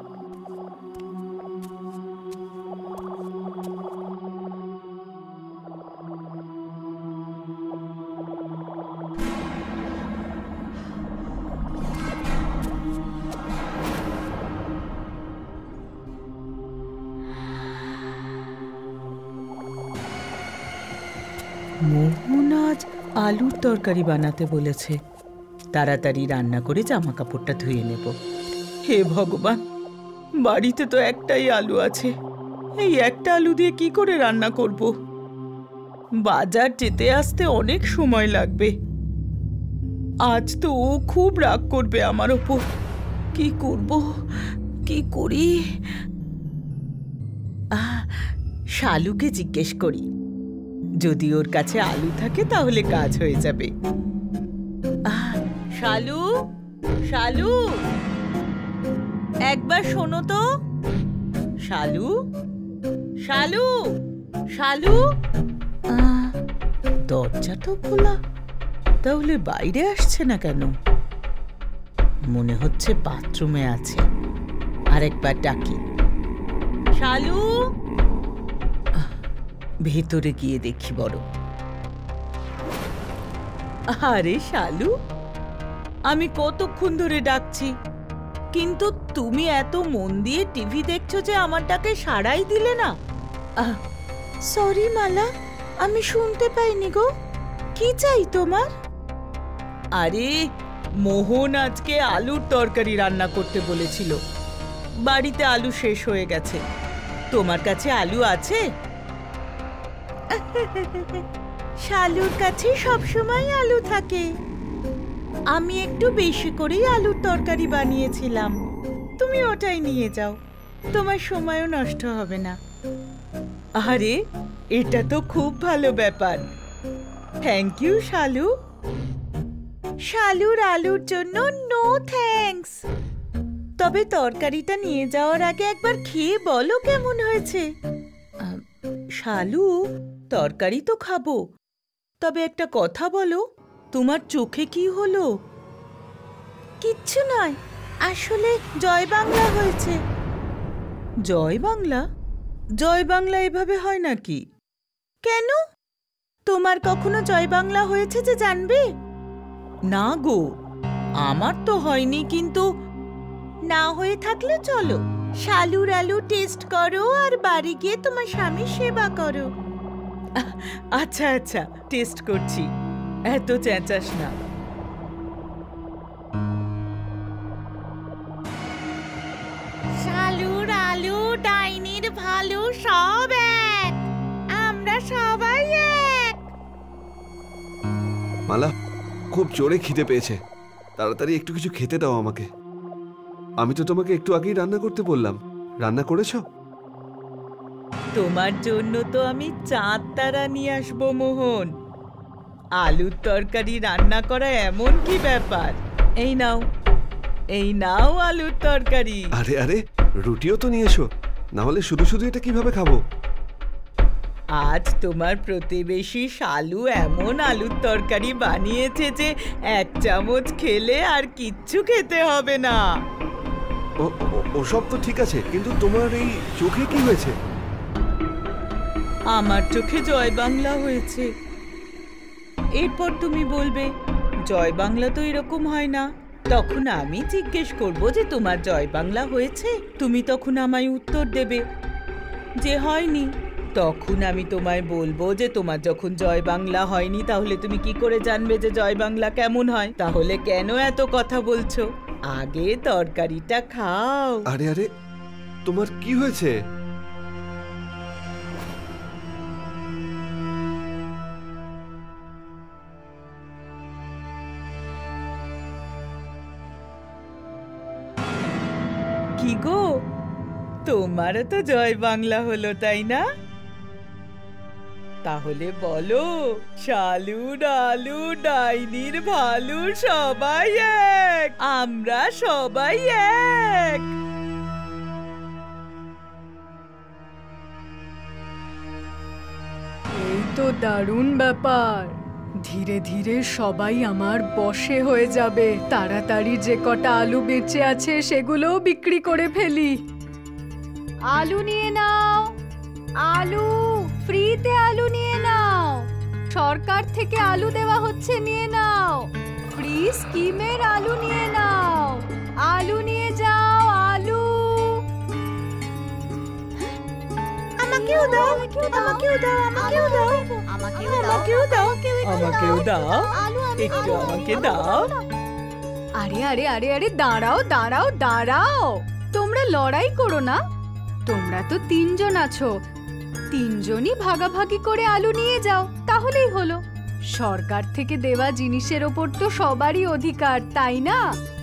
মোহন আজ আলুর তরকারি বানাতে বলেছে। তাড়াতাড়ি রান্না করে জামা কাপড়টা ধুয়ে নেব। হে ভগবান, বাড়িতে তো একটাই আলু আছে, এই একটা আলু দিয়ে কি করে রান্না করব? বাজার যেতে আসতে অনেক সময় লাগবে। আজ তো ও খুব রাগ করবে আমার ওপর। কি করব, কি করি? শালুকে জিজ্ঞেস করি, যদি ওর কাছে আলু থাকে তাহলে কাজ হয়ে যাবে। শালু, শালু, একবার শোনো তো। শালু, শালু, শালু। দরজা তো খোলা, তাহলে বাইরে আসছে না কেন? মনে হচ্ছে বাথরুমে আছে। আরেকবার ডাকি, শালু। ভেতরে গিয়ে দেখি বড়। আরে শালু, আমি কতক্ষণ ধরে ডাকছি, কিন্তু তুমি এত মন দিয়ে টিভি দেখছো যে আমার ডাকে সাড়াই দিলে না। সরি মালা, আমি শুনতে পাইনি গো। কি চাই তোমার? আরে মোহন আজকে আলুর তরকারি রান্না করতে বলেছিল, বাড়িতে আলু শেষ হয়ে গেছে। তোমার কাছে আলু আছে? শালুর কাছে সবসময় আলু থাকে। আমি একটু বেশি করেই আলুর তরকারি বানিয়েছিলাম, তুমি ওটাই নিয়ে যাও, তোমার সময়ও নষ্ট হবে না। আরে এটা তো খুব ভালো ব্যাপার। থ্যাংক ইউ শালু। শালুর আলুর জন্য নো থ্যাঙ্কস। তবে তরকারিটা নিয়ে যাওয়ার আগে একবার খেয়ে বলো কেমন হয়েছে। শালু, তরকারি তো খাবো, তবে একটা কথা বলো, তোমার চোখে কি হলো? কিচ্ছু নয়, আসলে জয় বাংলা হয়েছে। জয় বাংলা? জয় বাংলা এভাবে হয় নাকি? কেন, তোমার কখনো জয় বাংলা হয়েছে যে জানবে? না গো, আমার তো হয়নি, কিন্তু না হয়ে থাকলে চলো শালুর আলু টেস্ট করো আর বাড়ি গিয়ে তোমার স্বামীর সেবা করো। আচ্ছা আচ্ছা, টেস্ট করছি, এত চেঁচাস না। শালুর আলু ডাইনির ভালো সব এক, আমরা সবাই এক। মালা, খুব জোরে খিদে পেয়েছে, তাড়াতাড়ি একটু কিছু খেতে দাও আমাকে। আমি তো তোমাকে একটু আগেই রান্না করতে বললাম, রান্না করেছো? তোমার জন্য তো আমি চাঁদ তারা নিয়ে আসবো মোহন। আলুর তরকারি রান্না করা এমন কি ব্যাপার? এই নাও, এই নাও আলুর তরকারি। আরে আরে, রুটিও তো নিয়ে এসো, না হলে শুধু শুধু এটা কিভাবে খাবো? আজ তোমার প্রতিবেশী শালু এমন আলুর তরকারি বানিয়েছে যে 1 চামচ খেলে আর কিচ্ছু খেতে হবে না। ওসব তো ঠিক আছে, কিন্তু তোমার এই চোখে কি হয়েছে? আমার চোখে জয় বাংলা হয়েছে। এরপর তুমি বলবে জয় বাংলা তো এরকম হয় না। তখন আমি জিজ্ঞেস করব যে তোমার জয় বাংলা হয়েছে, তুমি তখন আমায় উত্তর দেবে যে হয়নি। তখন আমি তোমায় বলবো যে তোমার যখন জয় বাংলা হয়নি তাহলে তুমি কি করে জানবে যে জয় বাংলা কেমন হয়? তাহলে কেন এত কথা বলছো? আগে তরকারিটা খাও। আরে আরে, তোমার কি হয়েছে? কি গো, তোমারও তো জয় বাংলা হলো তাই না? তাহলে বলো, শালু ডালু ডাইনির ভালু সবাই এক, আমরা সবাই এক। এই তো দারুণ ব্যাপার। ধীরে ধীরে সবাই আমার বশে হয়ে যাবে। তাড়াতাড়ি যে কটা আলু বেঁচে আছে সেগুলোও বিক্রি করে ফেলি। আলু নিয়ে নাও, আলু ফ্রিতে আলু নিয়ে নাও। সরকার থেকে আলু দেওয়া হচ্ছে, নিয়ে নাও। ফ্রি স্কিমের আলু নিয়ে নাও। আলু নিয়ে যাও, আলু। আমাকেও দাও, আমাকেও দাও, আমাকেও দাও, আমাকেও দাও, আমাকেও দাও, একটু আমাকে দাও। আরে আরে আরে আরে, দাঁড়াও দাঁড়াও দাঁড়াও, তোমরা লড়াই করো না। তোমরা তো 3 জন আছো, 3 জনই ভাগাভাগি করে আলু নিয়ে যাও, তাহলেই হলো। সরকার থেকে দেওয়া জিনিসের ওপর তো সবারই অধিকার, তাই না?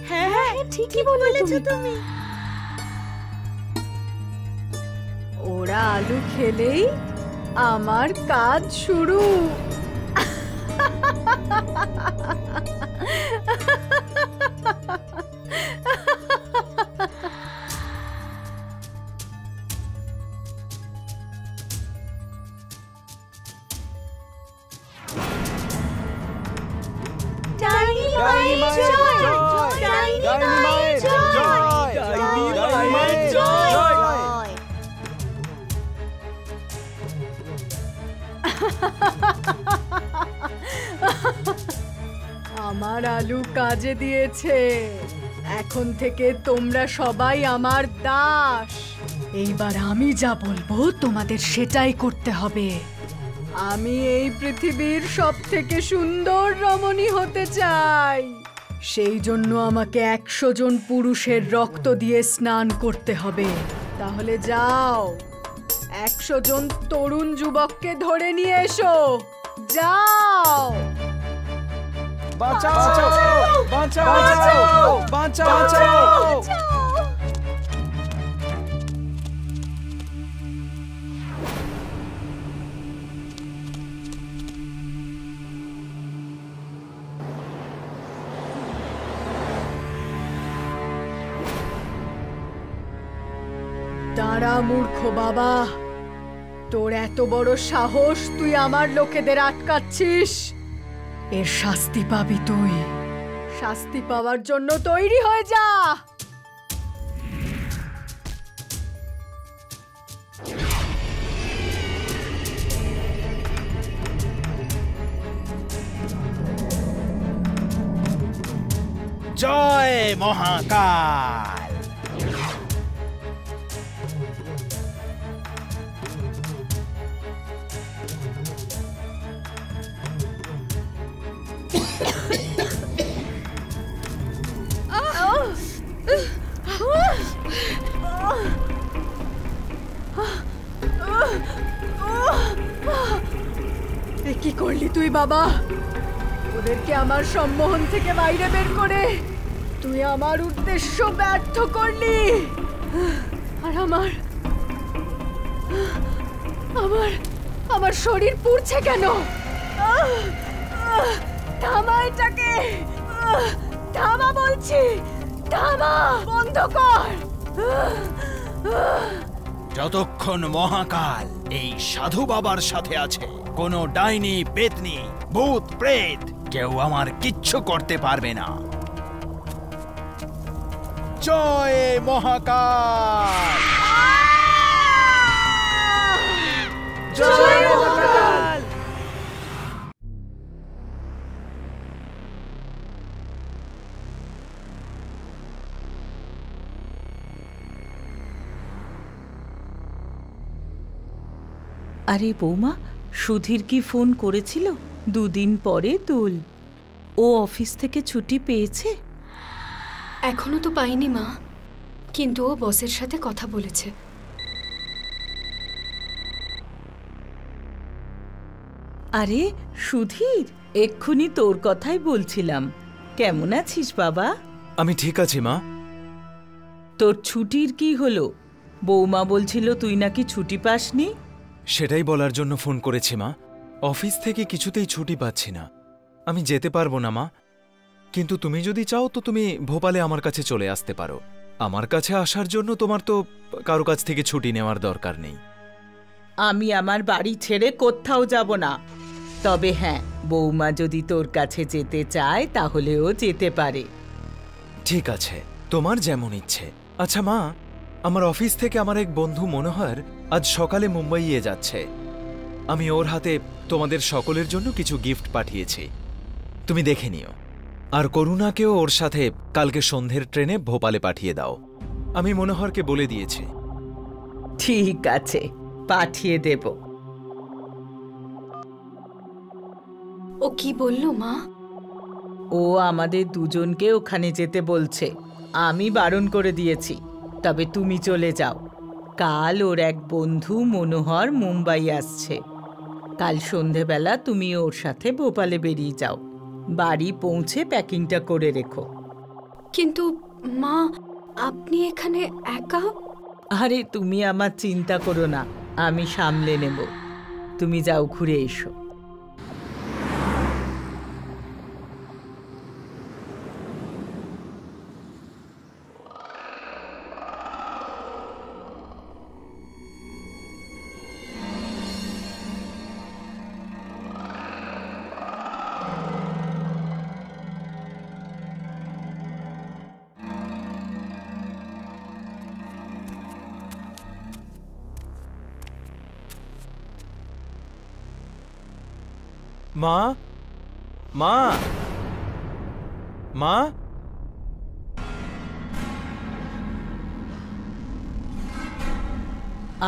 হ্যাঁ হ্যাঁ, ঠিকই বলেছো তুমি। ওরা আলু খেলেই আমার কাজ শুরু। আমার আলু কাজে দিয়েছে। এখন থেকে তোমরা সবাই আমার দাস। এইবার আমি যা বলবো তোমাদের সেটাই করতে হবে। আমি এই পৃথিবীর সবথেকে সুন্দর রমণী হতে চাই। সেই জন্য আমাকে 100 জন পুরুষের রক্ত দিয়ে স্নান করতে হবে। তাহলে যাও, 100 জন তরুণ যুবককে ধরে নিয়ে এসো। যাও। বাঁচাও, বাঁচাও, বাঁচাও, বাঁচাও। দাঁড়া মূর্খ বাবা, তোর এত বড় সাহস, তুই আমার লোকেদের আটকাচ্ছিস। এর শাস্তি পাবি তুই। শাস্তি পাওয়ার জন্য তৈরি হয়ে যা। জয় মহাকাল। কি করলি তুই বাবা? ওদেরকে আমার সম্মোহন থেকে বাইরে বের করে তুই আমার উদ্দেশ্য ব্যর্থ করলি। আর আমার আমার আমার শরীর পুড়ছে কেন? থামা এটাকে, থামা বলছি, থামা, বন্ধ কর। যতক্ষণ মহাকাল এই সাধু বাবার সাথে আছে, কোনো ডাইনি পেতনি ভূত প্রেত কেউ আমার কিচ্ছু করতে পারবে না। জয় মহাকাল। জয় আরে বৌমা, সুধীর কি ফোন করেছিল? দুদিন পরে দোল। ও অফিস থেকে ছুটি পেয়েছে? এখনো তো পাইনি মা, কিন্তু ও বসের সাথে কথা বলেছে। আরে সুধীর, এক্ষুনি তোর কথাই বলছিলাম। কেমন আছিস বাবা? আমি ঠিক আছি মা। তোর ছুটির কি হলো? বৌমা বলছিল তুই নাকি ছুটি পাসনি। সেটাই বলার জন্য ফোন করেছি মা। অফিস থেকে কিছুতেই ছুটি পাচ্ছি না। আমি যেতে পারবো না মা, কিন্তু তুমি যদি চাও তো তুমি ভোপালে আমার কাছে চলে আসতে পারো। আমার কাছে আসার জন্য তোমার তো কারো কাছ থেকে ছুটি নেওয়ার দরকার নেই। আমি আমার বাড়ি ছেড়ে কোথাও যাব না। তবে হ্যাঁ, বৌমা যদি তোর কাছে যেতে চায় তাহলে ও যেতে পারে। ঠিক আছে, তোমার যেমন ইচ্ছে। আচ্ছা মা, আমার অফিস থেকে আমার এক বন্ধু মনোহর আজ সকালে মুম্বাইয়ে যাচ্ছে। আমি ওর হাতে তোমাদের সকলের জন্য কিছু গিফট পাঠিয়েছি, তুমি দেখে নিও। আর করুণাকেও ওর সাথে কালকে সন্ধ্যের ট্রেনে ভোপালে পাঠিয়ে দাও। আমি মনোহরকে বলে দিয়েছি। ঠিক আছে, পাঠিয়ে দেব। ও কি বললো মা? ও আমাদের দুজনকে ওখানে যেতে বলছে। আমি বারণ করে দিয়েছি, তবে তুমি চলে যাও। কাল ওর এক বন্ধু মনোহর মুম্বাই আসছে। কাল সন্ধেবেলা তুমি ওর সাথে ভোপালে বেরিয়ে যাও। বাড়ি পৌঁছে প্যাকিংটা করে রেখো। কিন্তু মা, আপনি এখানে একা? আরে তুমি আমার চিন্তা করো না, আমি সামলে নেব। তুমি যাও, ঘুরে এসো। মা, মা, মা,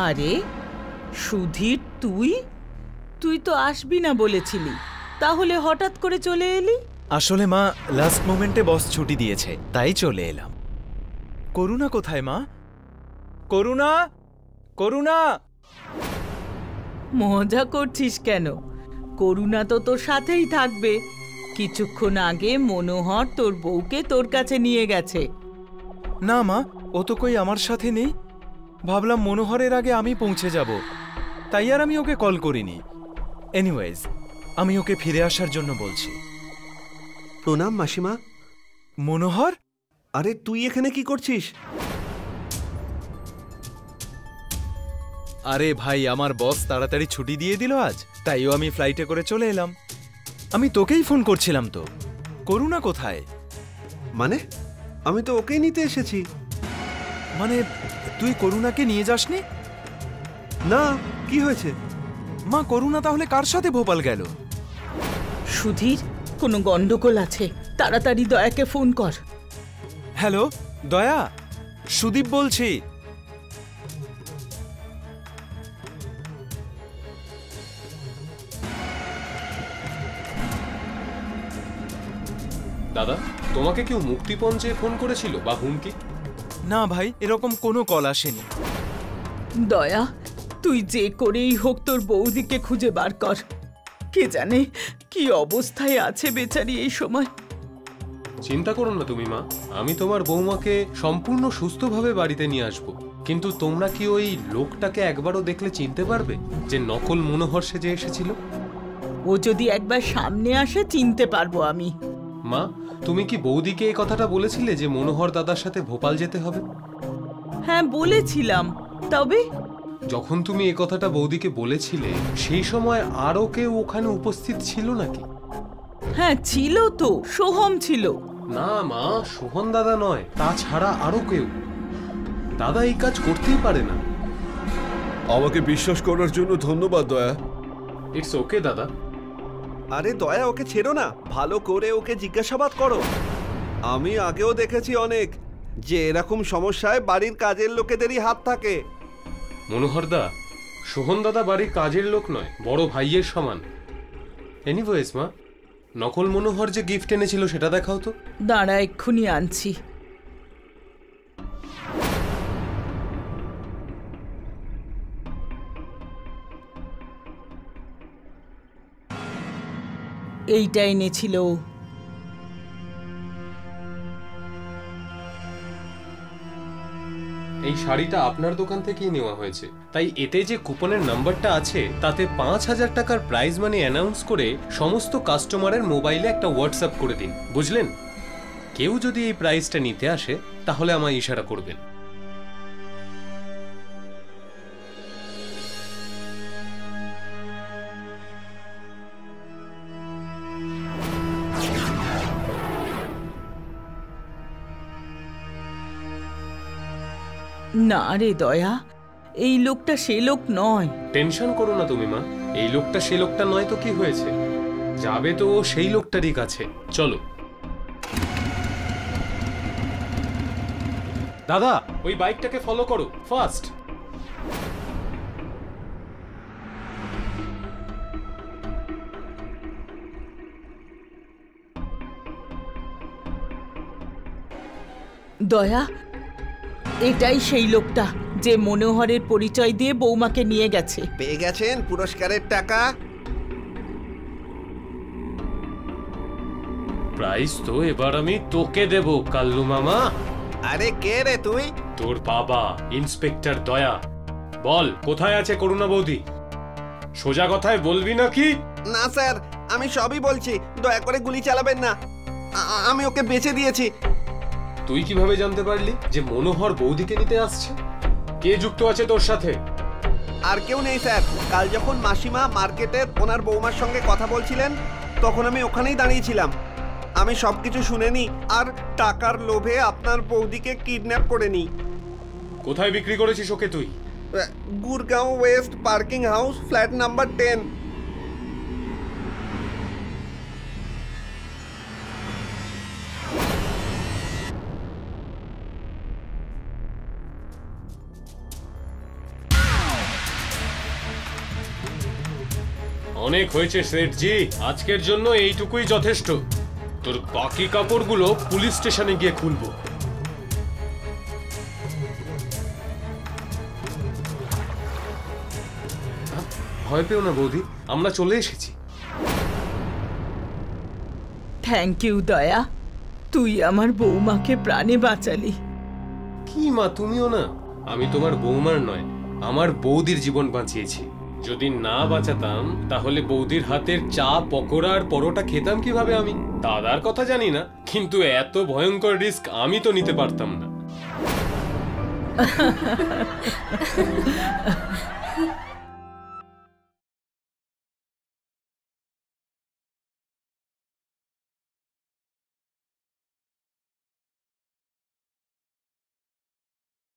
আরে সুধীর, তুই তো আসবি না বলেছিলি, তাহলে হঠাৎ করে চলে এলি? আসলে মা, লাস্ট মোমেন্টে বস ছুটি দিয়েছে, তাই চলে এলাম। করুণা কোথায় মা? করুণা, করুণা! মজা করছিস কেন? করুণা তো তোর সাথেই থাকবে। কিছুক্ষণ আগে মনোহর তোর বউকে তোর কাছে নিয়ে গেছে। না মা, ও তো কই আমার সাথে নেই। ভাবলাম মনোহরের আগে আমি পৌঁছে যাব, তাই আর আমি ওকে কল করিনি। এনিওয়েজ, আমি ওকে ফিরে আসার জন্য বলছি। প্রণাম মাসিমা। মনোহর, আরে তুই এখানে কি করছিস? আরে ভাই, আমার বস তাড়াতাড়ি ছুটি দিয়ে দিল আজ, তাইও আমি ফ্লাইটে করে চলে এলাম। আমি তোকেই ফোন করছিলাম তো। করুণা কোথায়? মানে আমি তো ওকেই নিতে এসেছি। মানে তুই করুণাকে নিয়ে যাসনি? না, কি হয়েছে? মা, করুণা তাহলে কার সাথে ভোপাল গেল? সুধীর, কোনো গন্ডগোল আছে, তাড়াতাড়ি দয়াকে ফোন কর। হ্যালো দয়া, সুদীপ বলছি। দাদা, তোমাকে কেউ মুক্তিপণ চেয়ে ফোন করেছিল বা হুমকি? না ভাই, এরকম কোনো কল আসেনি। দয়া, তুই যে করেই হোক তোর বৌদিকে খুঁজে বার কর। কে জানে কি অবস্থায় আছে বেচারি এই সময়। চিন্তা করো না তুমি মা, আমি তোমার বৌমাকে সম্পূর্ণ সুস্থভাবে বাড়িতে নিয়ে আসবো। কিন্তু তোমরা কি ওই লোকটাকে একবারও দেখলে চিনতে পারবে, যে নকল মনোহর সেজে এসেছিল? ও যদি একবার সামনে আসে চিনতে পারবো আমি। মা, তুমি কি বৌদিকে এই কথাটা বলেছিলে যে মনোহর দাদার সাথে ভোপাল যেতে হবে? হ্যাঁ বলেছিলাম, তবে যখন তুমি এই কথাটা বৌদিকে বলেছিলে সেই সময় আরও কেউ ওখানে উপস্থিত ছিল নাকি? হ্যাঁ ছিল তো, সোহম ছিল। না মা, সোহন দাদা নয়, তাছাড়া আরো কেউ। দাদা এই কাজ করতেই পারে না। আমাকে বিশ্বাস করার জন্য ধন্যবাদ দয়া। ইটস ওকে দাদা। আরে দয়া, ওকে ছেড়ো না, ভালো করে ওকে জিজ্ঞাসাবাদ করো। আমি আগেও দেখেছি অনেক, যে এরকম সমস্যায় বাড়ির কাজের লোকেদেরই হাত থাকে। মনোহর দা, সোহন দাদা বাড়ির কাজের লোক নয়, বড় ভাইয়ের সমান। এনিওয়েজ মা, নকল মনোহর যে গিফট এনেছিল সেটা দেখাও তো। দাঁড়া, এক্ষুনি আনছি। এইটা এনেছিল ও। এই শাড়িটা আপনার দোকান থেকেই নেওয়া হয়েছে, তাই এতে যে কুপনের নাম্বারটা আছে তাতে 5,000 টাকার প্রাইজ মানি অ্যানাউন্স করে সমস্ত কাস্টমারের মোবাইলে একটা হোয়াটসঅ্যাপ করে দিন, বুঝলেন? কেউ যদি এই প্রাইজটা নিতে আসে তাহলে আমায় ইশারা করবেন। না রে দয়া, এই লোকটা সে লোক নয়। টেনশন করো না তুমি মা, এই লোকটা সে লোকটা নয় তো কি হয়েছে, যাবে তো ও সেই লোকটারই কাছে। চলো দাদা, ওই বাইকটাকে ফলো করো, ফাস্ট। দয়া, এটাই সেই লোকটা যে মনোহরের পরিচয় দিয়ে বৌমাকে নিয়ে গেছে। পেয়ে গেছেন পুরস্কারের টাকা? প্রাইজ তো এবার আমি তোকে দেব কাল্লু মামা। আরে কে রে তুই? তোর বাবা, ইন্সপেক্টর দয়া। বল, কোথায় আছে করুণা বৌদি? সোজা কথায় বলবি নাকি? না স্যার, আমি সবই বলছি, দয়া করে গুলি চালাবেন না। আমি ওকে বেঁচে দিয়েছি। তুই কিভাবে জানতে পারলি যে মনোহর বৌদিকে নিতে আসছে? কে যুক্ত আছে তোর সাথে? আর কেউ নেই স্যার। কাল যখন মাসিমা মার্কেটের ওনার বৌমার সঙ্গে কথা বলছিলেন তখন আমি ওখানেই দাঁড়িয়েছিলাম। আমি সবকিছু শুনেনি আর টাকার লোভে আপনার বৌদিকে কিডন্যাপ করে নিই। কোথায় বিক্রি করেছিস ওকে তুই? Gurgaon West parking house, flat number 10। অনেক হয়েছে শেঠজি, আজকের জন্য এইটুকুই যথেষ্ট। তোর বাকি কাপড়গুলো পুলিশ স্টেশনে গিয়ে খুলবো। ভয় পেও না বৌদি, আমরা চলে এসেছি। থ্যাংক ইউ দয়া, তুই আমার বৌমাকে প্রাণে বাঁচালি। কি মা, তুমিও না? আমি তোমার বৌমার নয়, আমার বৌদির জীবন বাঁচিয়েছি। যদি না বাঁচাতাম তাহলে বৌদির হাতের চা, পকোড়া আর পরোটা খেতাম কিভাবে আমি? দাদার কথা জানি না, কিন্তু এত ভয়ঙ্কর রিস্ক আমি তো নিতে পারতাম না।